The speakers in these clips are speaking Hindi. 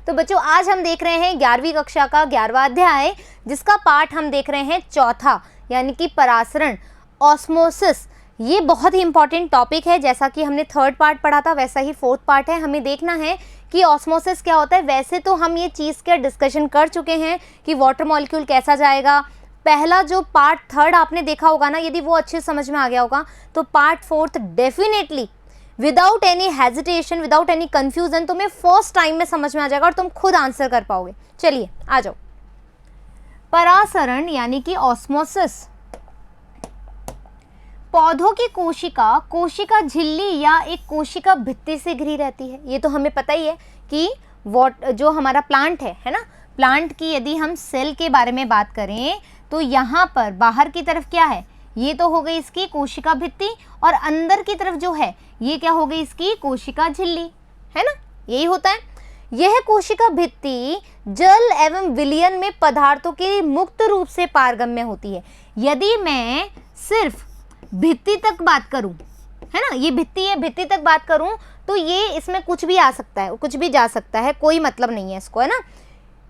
तो बच्चों आज हम देख रहे हैं 11वीं कक्षा का 11वां अध्याय, जिसका पाठ हम देख रहे हैं चौथा, यानी कि परासरण, ऑस्मोसिस। ये बहुत ही इंपॉर्टेंट टॉपिक है। जैसा कि हमने थर्ड पार्ट पढ़ा था वैसा ही फोर्थ पार्ट है। हमें देखना है कि ऑस्मोसिस क्या होता है। वैसे तो हम ये चीज़ का डिस्कशन कर चुके हैं कि वाटर मॉलिक्यूल कैसा जाएगा। पहला जो पार्ट थर्ड आपने देखा होगा ना, यदि वो अच्छे समझ में आ गया होगा तो part fourth definitely without any hesitation, without any confusion तुम्हें फर्स्ट टाइम में समझ में आ जाएगा और तुम खुद आंसर कर पाओगे। चलिए आ जाओ। परासरण यानी कि ऑस्मोसिस। पौधों की कोशिका झिल्ली या एक कोशिका भित्ति से घिरी रहती है। ये तो हमें पता ही है कि जो हमारा प्लांट है ना, प्लांट की यदि हम सेल के बारे में बात करें तो यहाँ पर बाहर की तरफ क्या है, ये तो हो गई इसकी कोशिका भित्ति, और अंदर की तरफ जो है ये क्या हो गई इसकी कोशिका झिल्ली, है ना, यही होता है। यह कोशिका भित्ति जल एवं विलयन में पदार्थों के मुक्त रूप से पारगम्य होती है। यदि मैं सिर्फ भित्ति तक बात करूं, है ना, ये भित्ति है, भित्ति तक बात करूं तो ये इसमें कुछ भी आ सकता है, कुछ भी जा सकता है, कोई मतलब नहीं है इसको, है ना।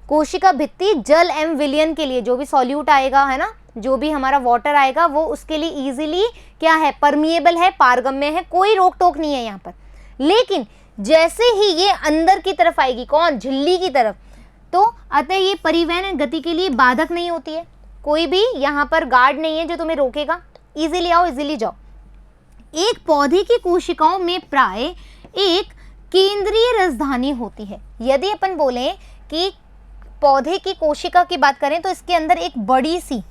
कोशिका भित्ति जल एवं विलयन के लिए जो भी सॉल्यूट आएगा, है ना, जो भी हमारा वाटर आएगा वो उसके लिए इजीली क्या है, परमिएबल है, पारगम्य है, कोई रोक टोक नहीं है यहाँ पर। लेकिन जैसे ही ये अंदर की तरफ आएगी, कौन, झिल्ली की तरफ, तो अतः ये परिवहन गति के लिए बाधक नहीं होती है। कोई भी यहाँ पर गार्ड नहीं है जो तुम्हें रोकेगा। इजीली आओ, इजीली जाओ। एक पौधे की कोशिकाओं में प्राय एक केंद्रीय राजधानी होती है। यदि अपन बोले कि पौधे की कोशिका की बात करें तो इसके अंदर एक बड़ी सी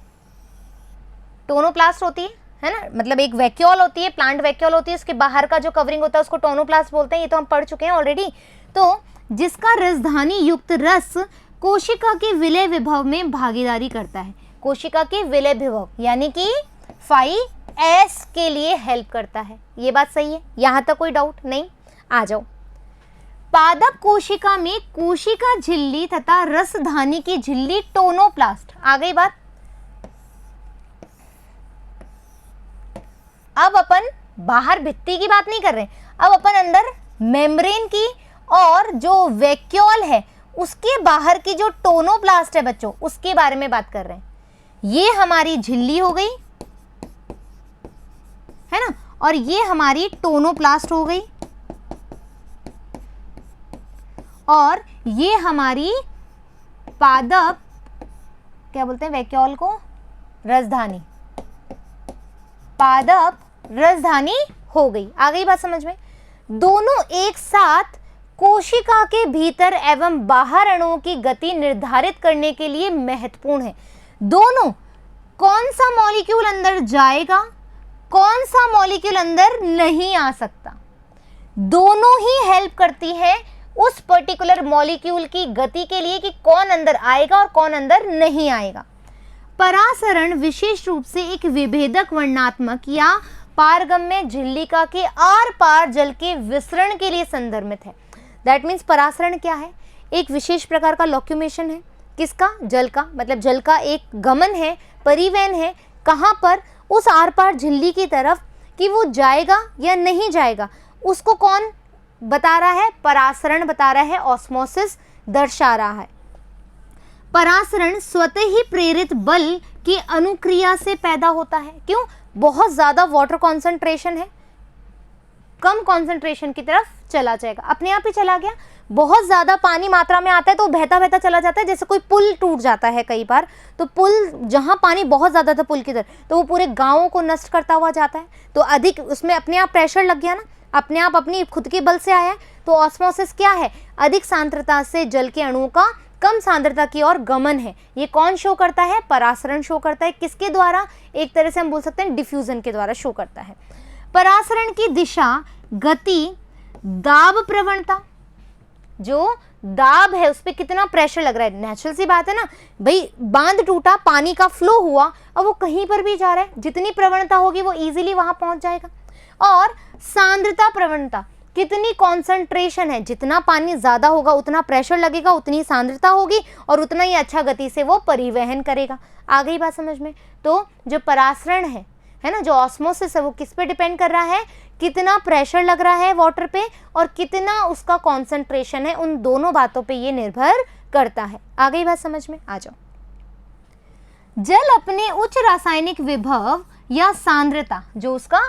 टोनोप्लास्ट होती है ना, मतलब एक वैक्यूल होती है, प्लांट वैक्यूल होती है। उसके बाहर का जो कवरिंग होता है उसको टोनोप्लास्ट बोलते हैं। ये तो हम पढ़ चुके हैं ऑलरेडी। तो जिसका राजधानी युक्त रस कोशिका के विलय विभव में भागीदारी करता है। कोशिका के विलय विभव यानी कि 5S के लिए हेल्प करता है। ये बात सही है, यहाँ तक कोई डाउट नहीं। आ जाओ। पादप कोशिका में कोशिका झिल्ली तथा रसधानी की झिल्ली टोनोप्लास्ट। आ गई बात। अब अपन बाहर भित्ति की बात नहीं कर रहे, अब अपन अंदर मेम्ब्रेन की और जो वैक्यूल है उसके बाहर की जो टोनोप्लास्ट है बच्चों, उसके बारे में बात कर रहे हैं। ये हमारी झिल्ली हो गई, है ना, और ये हमारी टोनोप्लास्ट हो गई, और ये हमारी पादप, क्या बोलते हैं वैक्यूल को, राजधानी, पादप राजधानी हो गई। आ गई बात समझ में। दोनों एक साथ कोशिका के भीतर एवं बाहर अणुओं की गति निर्धारित करने के लिए महत्वपूर्ण है। दोनों, कौन सा मॉलिक्यूल अंदर जाएगा, कौन सा मॉलिक्यूल अंदर नहीं आ सकता, दोनों ही हेल्प करती है उस पर्टिकुलर मॉलिक्यूल की गति के लिए कि कौन अंदर आएगा और कौन अंदर नहीं आएगा। परासरण विशेष रूप से एक विभेदक वर्णनात्मक या पारगम्य झिल्लिका के आर पार जल के विसरण के लिए संदर्भित है। दैट मीन्स परासरण क्या है, एक विशेष प्रकार का लॉक्यूमेशन है। किसका, जल का, मतलब जल का एक गमन है, परिवहन है। कहाँ पर, उस आर पार झिल्ली की तरफ, कि वो जाएगा या नहीं जाएगा उसको कौन बता रहा है, परासरण बता रहा है, ऑस्मोसिस दर्शा रहा है। परासरण स्वतः ही प्रेरित बल की अनुक्रिया से पैदा होता है। क्यों, बहुत ज्यादा वाटर कॉन्सेंट्रेशन है, कम कॉन्सेंट्रेशन की तरफ चला जाएगा, अपने आप ही चला गया। बहुत ज्यादा पानी मात्रा में आता है तो बहता बहता चला जाता है। जैसे कोई पुल टूट जाता है कई बार, तो पुल, जहां पानी बहुत ज्यादा था पुल की तरफ, तो वो पूरे गांवों को नष्ट करता हुआ जाता है। तो अधिक उसमें अपने आप प्रेशर लग गया ना, अपने आप अपनी खुद के बल से आया है। तो ऑस्मोसिस क्या है, अधिक सांद्रता से जल के अणुओं का कम सांद्रता की ओर गमन है। ये कौन शो करता है, परासरण शो करता है। किसके द्वारा, एक तरह से हम बोल सकते हैं डिफ्यूजन के द्वारा शो करता है। परासरण की दिशा, गति, दाब प्रवणता, जो दाब है उस पर कितना प्रेशर लग रहा है, नेचुरल सी बात है ना भाई, बांध टूटा, पानी का फ्लो हुआ, अब वो कहीं पर भी जा रहा है, जितनी प्रवणता होगी वो इजीली वहां पहुंच जाएगा। और सांद्रता प्रवणता, कितनी कॉन्सेंट्रेशन है, जितना पानी ज्यादा होगा उतना प्रेशर लगेगा, उतनी सांद्रता होगी और उतना ही अच्छा गति से वो परिवहन करेगा। आ गई बात समझ में। तो जो परासरण है है ना, जो ऑस्मोसिस है वो किस पे डिपेंड कर रहा है, कितना प्रेशर लग रहा है वाटर पे और कितना उसका कॉन्सेंट्रेशन है, उन दोनों बातों पे ये निर्भर करता है। आ गई बात समझ में? आ जाओ। जल अपने उच्च रासायनिक विभव या सांद्रता, जो उसका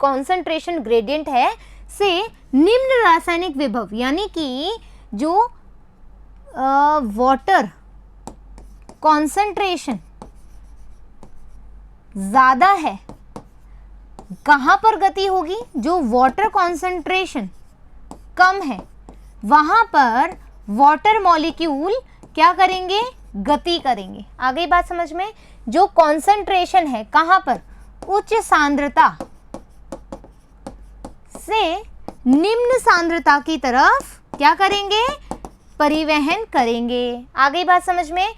कॉन्सेंट्रेशन ग्रेडियंट है, से निम्न रासायनिक विभव यानी कि जो वाटर कॉन्सेंट्रेशन ज्यादा है, कहां पर गति होगी, जो वाटर कॉन्सेंट्रेशन कम है वहां पर वाटर मॉलिक्यूल क्या करेंगे, गति करेंगे। आ गई बात समझ में? जो कॉन्सेंट्रेशन है कहां पर, उच्च सांद्रता से निम्न सांद्रता की तरफ क्या करेंगे, परिवहन करेंगे। आ गई बात समझ में?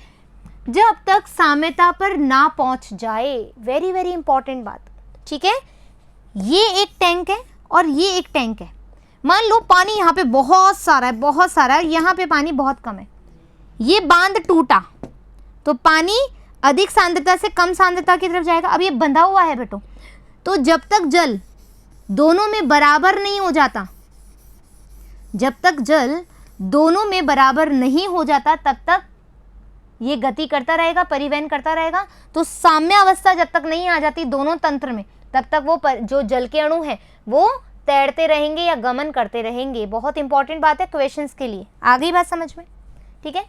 जब तक साम्यता पर ना पहुंच जाए, वेरी वेरी इंपॉर्टेंट बात, ठीक है। ये एक टैंक है और ये एक टैंक है। मान लो पानी यहाँ पे बहुत सारा है, बहुत सारा है, यहाँ पे पानी बहुत कम है, ये बांध टूटा तो पानी अधिक सांद्रता से कम सांद्रता की तरफ जाएगा। अब ये बंधा हुआ है बेटो, तो जब तक जल दोनों में बराबर नहीं हो जाता, जब तक जल दोनों में बराबर नहीं हो जाता तब तक ये गति करता रहेगा, परिवहन करता रहेगा। तो साम्य अवस्था जब तक नहीं आ जाती दोनों तंत्र में, तब तक वो जो जल के अणु हैं वो तैरते रहेंगे या गमन करते रहेंगे। बहुत इंपॉर्टेंट बात है क्वेश्चंस के लिए। आ गई बात समझ में? ठीक है।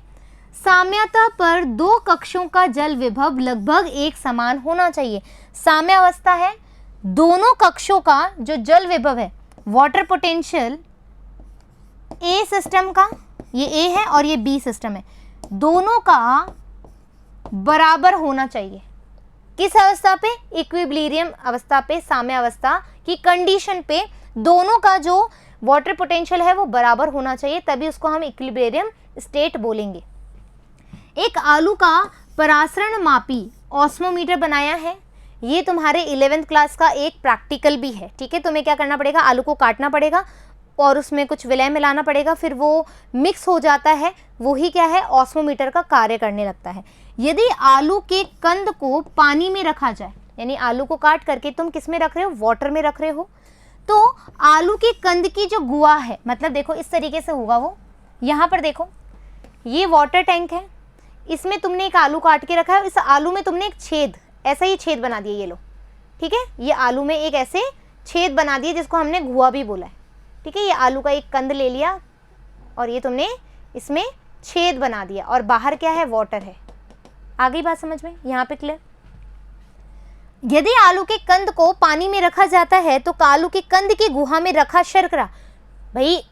साम्यता पर दो कक्षों का जल विभव लगभग एक समान होना चाहिए। साम्य अवस्था है, दोनों कक्षों का जो जल विभव है, वाटर पोटेंशियल ए सिस्टम का, ये ए है और ये बी सिस्टम है, दोनों का बराबर होना चाहिए। किस अवस्था पे? इक्विलिब्रियम अवस्था पे, साम्य अवस्था की कंडीशन पे दोनों का जो वाटर पोटेंशियल है वो बराबर होना चाहिए, तभी उसको हम इक्विलिब्रियम स्टेट बोलेंगे। एक आलू का परासरण मापी ऑस्मोमीटर बनाया है। ये तुम्हारे 11th क्लास का एक प्रैक्टिकल भी है, ठीक है। तुम्हें क्या करना पड़ेगा, आलू को काटना पड़ेगा और उसमें कुछ विलय मिलाना पड़ेगा, फिर वो मिक्स हो जाता है, वही क्या है, ऑस्मोमीटर का कार्य करने लगता है। यदि आलू के कंद को पानी में रखा जाए, यानी आलू को काट करके तुम किस में रख रहे हो, वाटर में रख रहे हो, तो आलू के कंद की जो गुआ है, मतलब देखो इस तरीके से होगा वो, यहाँ पर देखो ये वाटर टैंक है, इसमें तुमने एक आलू काट के रखा है, इस आलू में तुमने एक छेद, ऐसा ही छेद बना दिया, ये लो, ठीक है। ये आलू में एक ऐसे छेद बना दिया जिसको हमने गुआ भी बोला है, ठीक है। ये आलू का एक कंद ले लिया और ये तुमने इसमें छेद बना दिया और बाहर क्या है, वाटर है। आ गई बात समझ में? यहाँ पे क्लियर। यदि आलू के कंद को पानी में रखा जाता है तो आलू के कंद की गुहा में रखा शर्करा, भाई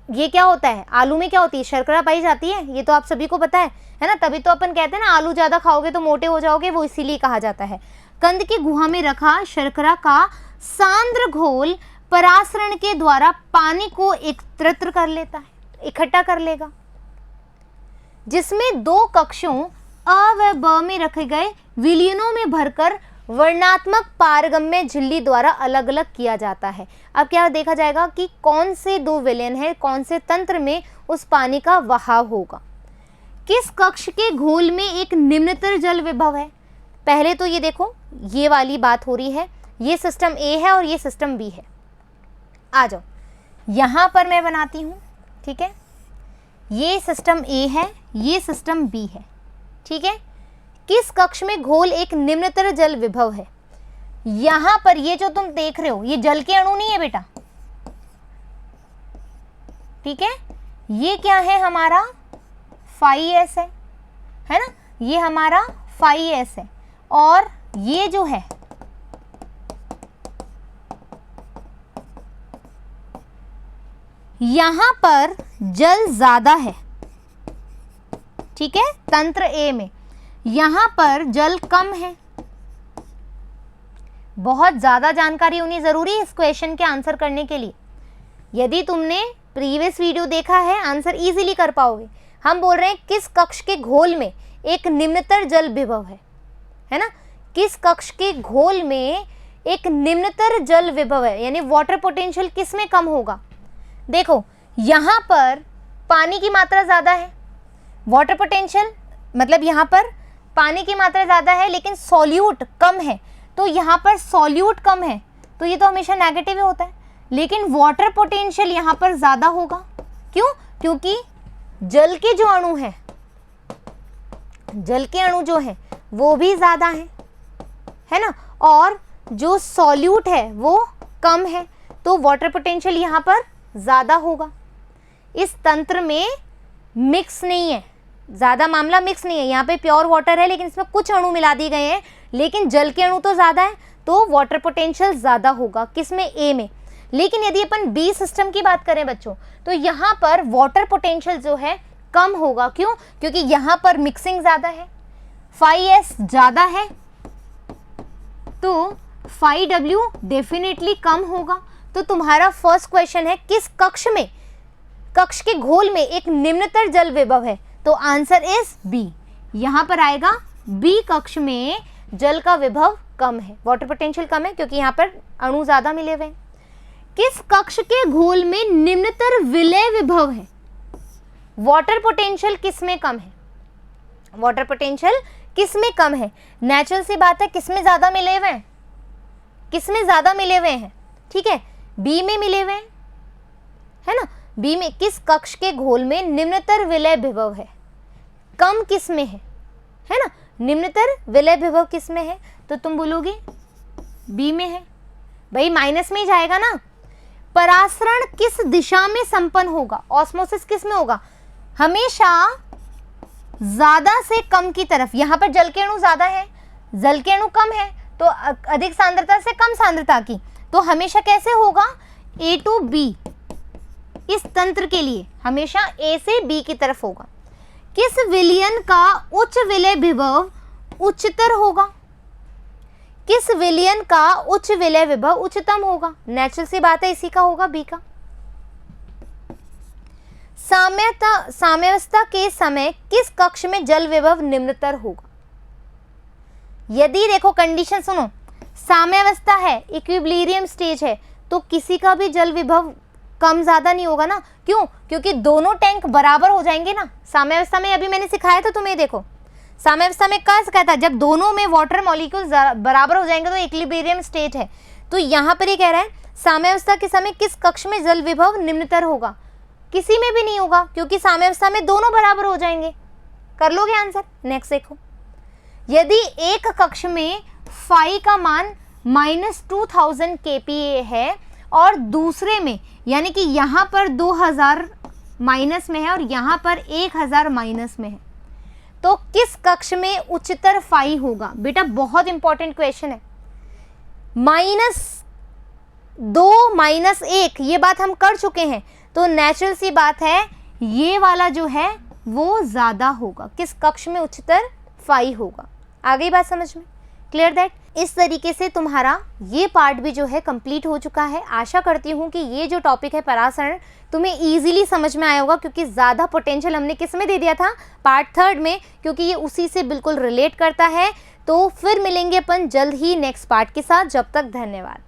ये क्या होता है, आलू में क्या होती है, शर्करा पाई जाती है, ये तो आप सभी को पता है ना। तभी तो अपन कहते हैं ना आलू ज्यादा खाओगे तो मोटे हो जाओगे, वो इसीलिए कहा जाता है। कंद की गुहा में रखा शर्करा का सांद्र घोल परासरण के द्वारा पानी को एकत्रित कर लेता है, इकट्ठा कर लेगा, जिसमें दो कक्षों अ व ब में रखे गए विलयनों में भरकर वर्णात्मक पारगम्य झिल्ली द्वारा अलग अलग किया जाता है। अब क्या देखा जाएगा कि कौन से दो विलयन है, कौन से तंत्र में उस पानी का बहाव होगा। किस कक्ष के घोल में एक निम्नतर जल विभव है? पहले तो ये देखो, ये वाली बात हो रही है, ये सिस्टम ए है और ये सिस्टम बी है। आ जाओ, यहाँ पर मैं बनाती हूँ, ठीक है। ये सिस्टम ए है, ये सिस्टम बी है, ठीक है। किस कक्ष में घोल एक निम्नतर जल विभव है? यहां पर ये जो तुम देख रहे हो ये जल के अणु नहीं है बेटा, ठीक है। ये क्या है, हमारा φs है ना, ये हमारा φs है और ये जो है यहां पर जल ज्यादा है, ठीक है, तंत्र ए में। यहां पर जल कम है। बहुत ज्यादा जानकारी होनी जरूरी है इस क्वेश्चन के आंसर करने के लिए। यदि तुमने प्रीवियस वीडियो देखा है आंसर इजीली कर पाओगे। हम बोल रहे हैं किस कक्ष के घोल में एक निम्नतर जल विभव है ना, किस कक्ष के घोल में एक निम्नतर जल विभव है, यानी वाटर पोटेंशियल किस में कम होगा। देखो यहां पर पानी की मात्रा ज्यादा है, वाटर पोटेंशियल मतलब यहां पर पानी की मात्रा ज्यादा है लेकिन सॉल्यूट कम है, तो यहाँ पर सॉल्यूट कम है, तो ये तो हमेशा नेगेटिव ही होता है। लेकिन वाटर पोटेंशियल यहाँ पर ज़्यादा होगा, क्यों? क्योंकि जल के जो अणु हैं, जल के अणु जो है वो भी ज़्यादा है ना, और जो सॉल्यूट है वो कम है, तो वाटर पोटेंशियल यहाँ पर ज़्यादा होगा। इस तंत्र में मिक्स नहीं है, ज़्यादा मामला मिक्स नहीं है, यहाँ पे प्योर वाटर है लेकिन इसमें कुछ अणु मिला दिए गए हैं, लेकिन जल के अणु तो ज़्यादा है, तो वाटर पोटेंशियल ज़्यादा होगा, किसमें? ए में। लेकिन यदि अपन बी सिस्टम की बात करें बच्चों, तो यहाँ पर वाटर पोटेंशियल जो है कम होगा, क्यों? क्योंकि यहाँ पर मिक्सिंग ज़्यादा है, फाई एस ज़्यादा है, तो फाई डब्ल्यू डेफिनेटली कम होगा। तो तुम्हारा फर्स्ट क्वेश्चन है किस कक्ष में, कक्ष के घोल में एक निम्नतर जल विभव है, तो आंसर इज बी। यहाँ पर आएगा बी कक्ष में जल का विभव कम है, वाटर पोटेंशियल कम है, क्योंकि यहाँ पर अणु ज़्यादा मिले हुए हैं। किस कक्ष के घोल में निम्नतर विलय विभव है, वाटर पोटेंशियल किस में कम है? वाटर पोटेंशियल किस में कम है? नेचुरल सी बात है, किस में ज़्यादा मिले हुए हैं? किस में ज़्यादा मिले हुए हैं? ठीक है, बी में मिले हुए हैं, है ना। बी में किस कक्ष के घोल में निम्नतर विलय विभव है, कम किस में है ना, निम्नतर विलय विभव किस में है? तो तुम बोलोगे बी में है। भाई माइनस में ही जाएगा ना। परासरण किस दिशा में संपन्न होगा, ऑस्मोसिस किस में होगा? हमेशा ज्यादा से कम की तरफ। यहाँ पर जल के अणु ज्यादा है, जल के अणु कम है, तो अधिक सांद्रता से कम सांद्रता की, तो हमेशा कैसे होगा? ए टू बी। इस तंत्र के लिए हमेशा ए से बी की तरफ होगा। किस विलयन का उच्च विलय विभव उच्चतर होगा? किस विलयन का उच्च विलय विभव उच्चतम होगा? नेचुरल सी बात है, इसी का होगा, बी का। साम्यावस्था के समय किस कक्ष में जल विभव निम्नतर होगा? यदि देखो कंडीशन सुनो, साम्यावस्था है, इक्विलिब्रियम स्टेज है, तो किसी का भी जल विभव कम ज्यादा नहीं होगा ना। क्यों? क्योंकि दोनों टैंक बराबर हो जाएंगे ना। साम्यावस्था में अभी मैंने सिखाया था तुम्हें, देखो साम्यावस्था में क्या सिखाया था, जब दोनों में वाटर मॉलिक्यूल बराबर हो जाएंगे तो इक्विलिब्रियम स्टेट है। तो यहाँ पर ये कह रहा है साम्यावस्था के समय किस कक्ष में जल विभव निम्नतर होगा? किसी में भी नहीं होगा, क्योंकि साम्यावस्था में दोनों बराबर हो जाएंगे। कर लोगे आंसर? नेक्स्ट देखो, यदि एक कक्ष में फाई का मान -2000 kPa है और दूसरे में, यानी कि यहाँ पर 2000 माइनस में है और यहाँ पर 1000 माइनस में है, तो किस कक्ष में उच्चतर फाई होगा? बेटा बहुत इंपॉर्टेंट क्वेश्चन है। -2 -1 ये बात हम कर चुके हैं, तो नेचुरल सी बात है ये वाला जो है वो ज़्यादा होगा। किस कक्ष में उच्चतर फाई होगा? आ गई बात समझ में? Clear that? इस तरीके से तुम्हारा ये पार्ट भी जो है कंप्लीट हो चुका है। आशा करती हूँ कि ये जो टॉपिक है परासरण तुम्हें इजीली समझ में आया होगा, क्योंकि ज़्यादा पोटेंशियल हमने किस में दे दिया था? पार्ट 3 में, क्योंकि ये उसी से बिल्कुल रिलेट करता है। तो फिर मिलेंगे अपन जल्द ही नेक्स्ट पार्ट के साथ। जब तक धन्यवाद।